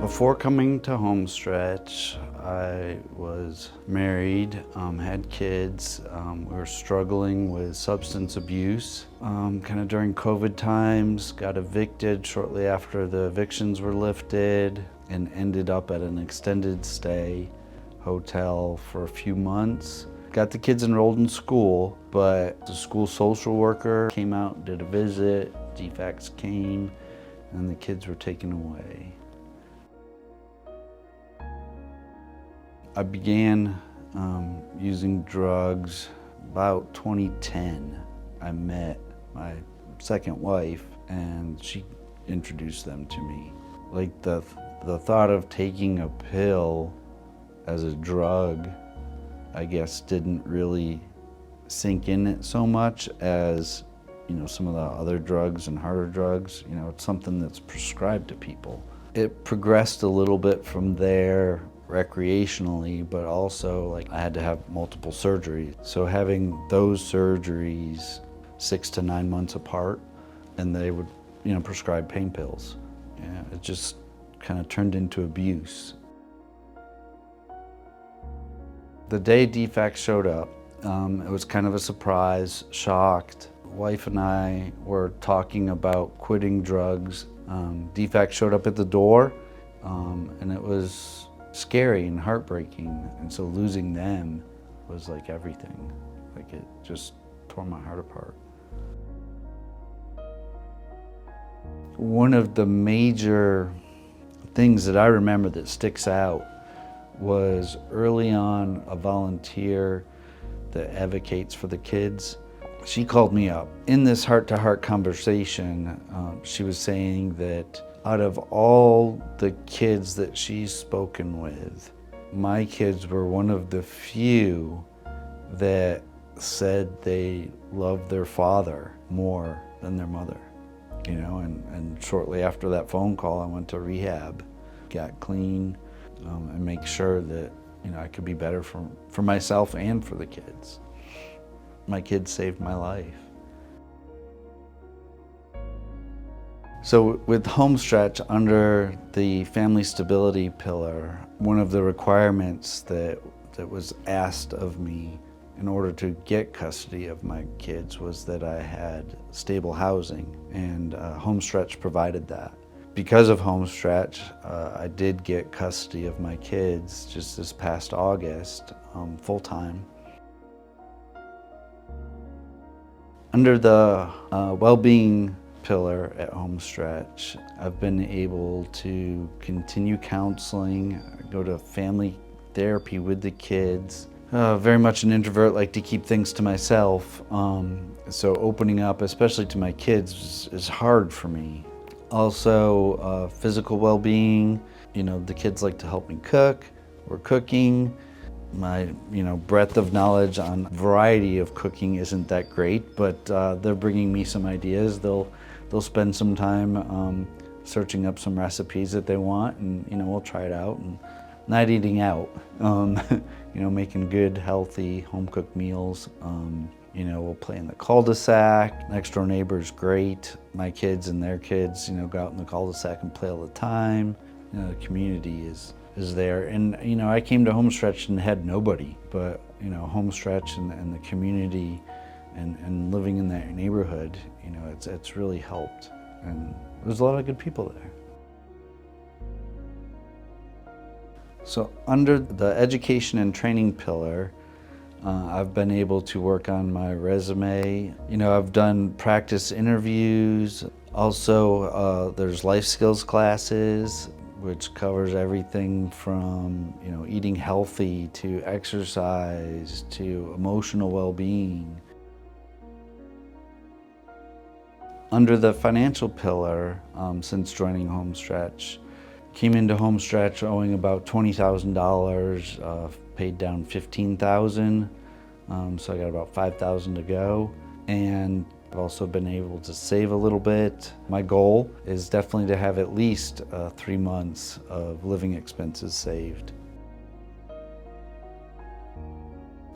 Before coming to HomeStretch, I was married, had kids. We were struggling with substance abuse. Kind of during COVID times, got evicted shortly after the evictions were lifted and ended up at an extended stay hotel for a few months. Got the kids enrolled in school, but the school social worker came out and did a visit. DFACS came and the kids were taken away. I began using drugs about 2010. I met my second wife and she introduced them to me. Like the thought of taking a pill as a drug, I guess, didn't really sink in it so much as, some of the other drugs and harder drugs. It's something that's prescribed to people. It progressed a little bit from there recreationally, but also I had to have multiple surgeries. So having those surgeries 6 to 9 months apart, and they would, prescribe pain pills. It just kind of turned into abuse. The day DFACS showed up, it was kind of a surprise, shocked. Wife and I were talking about quitting drugs. DFACS showed up at the door, and it was scary and heartbreaking, and so losing them was like everything. It just tore my heart apart. One of the major things that I remember that sticks out was early on a volunteer that advocates for the kids. She called me up. In this heart-to-heart conversation, she was saying that out of all the kids that she's spoken with, my kids were one of the few that said they loved their father more than their mother. And shortly after that phone call, I went to rehab, got clean, and make sure that I could be better for myself and for the kids. My kids saved my life. So with HomeStretch, under the family stability pillar, one of the requirements that was asked of me in order to get custody of my kids was that I had stable housing, and HomeStretch provided that. Because of HomeStretch, I did get custody of my kids just this past August, full-time. Under the well-being pillar at HomeStretch, I've been able to continue counseling, go to family therapy with the kids. Very much an introvert, like to keep things to myself. So opening up, especially to my kids, is hard for me. Also, physical well-being. The kids like to help me cook. We're cooking. My, breadth of knowledge on variety of cooking isn't that great, but they're bringing me some ideas. They'll spend some time searching up some recipes that they want, and we'll try it out. And not eating out, making good, healthy, home-cooked meals. We'll play in the cul-de-sac. Next door neighbor's great. My kids and their kids, go out in the cul-de-sac and play all the time. The community is there. And, I came to HomeStretch and had nobody, but, HomeStretch and the community and living in that neighborhood, it's really helped. And there's a lot of good people there. So under the education and training pillar, I've been able to work on my resume. I've done practice interviews. Also, there's life skills classes, which covers everything from, eating healthy to exercise to emotional well-being. Under the financial pillar, since joining HomeStretch, came into HomeStretch owing about $20,000, paid down $15,000, so I got about $5,000 to go. And I've also been able to save a little bit. My goal is definitely to have at least 3 months of living expenses saved.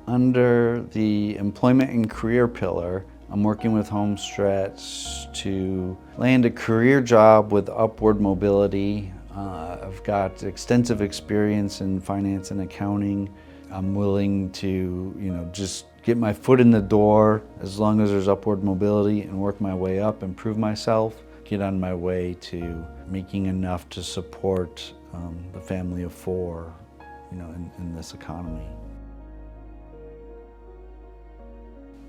Under the employment and career pillar, I'm working with HomeStretch to land a career job with upward mobility. I've got extensive experience in finance and accounting. I'm willing to, just get my foot in the door as long as there's upward mobility and work my way up, improve myself, get on my way to making enough to support the family of four, in this economy.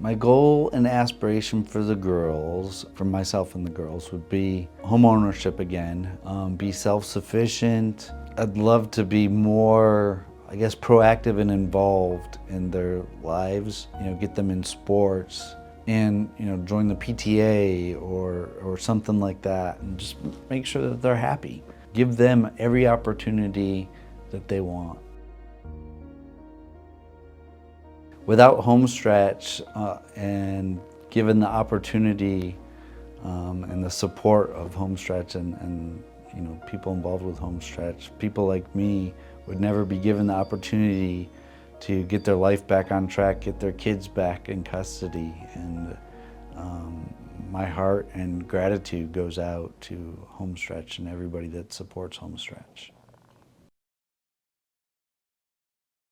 My goal and aspiration for the girls, for myself and the girls, would be home ownership again, be self-sufficient. I'd love to be more, proactive and involved in their lives, get them in sports and, join the PTA or something like that, and just make sure that they're happy. Give them every opportunity that they want. Without HomeStretch and given the opportunity and the support of HomeStretch and people involved with HomeStretch, people like me would never be given the opportunity to get their life back on track, get their kids back in custody. And my heart and gratitude goes out to HomeStretch and everybody that supports HomeStretch.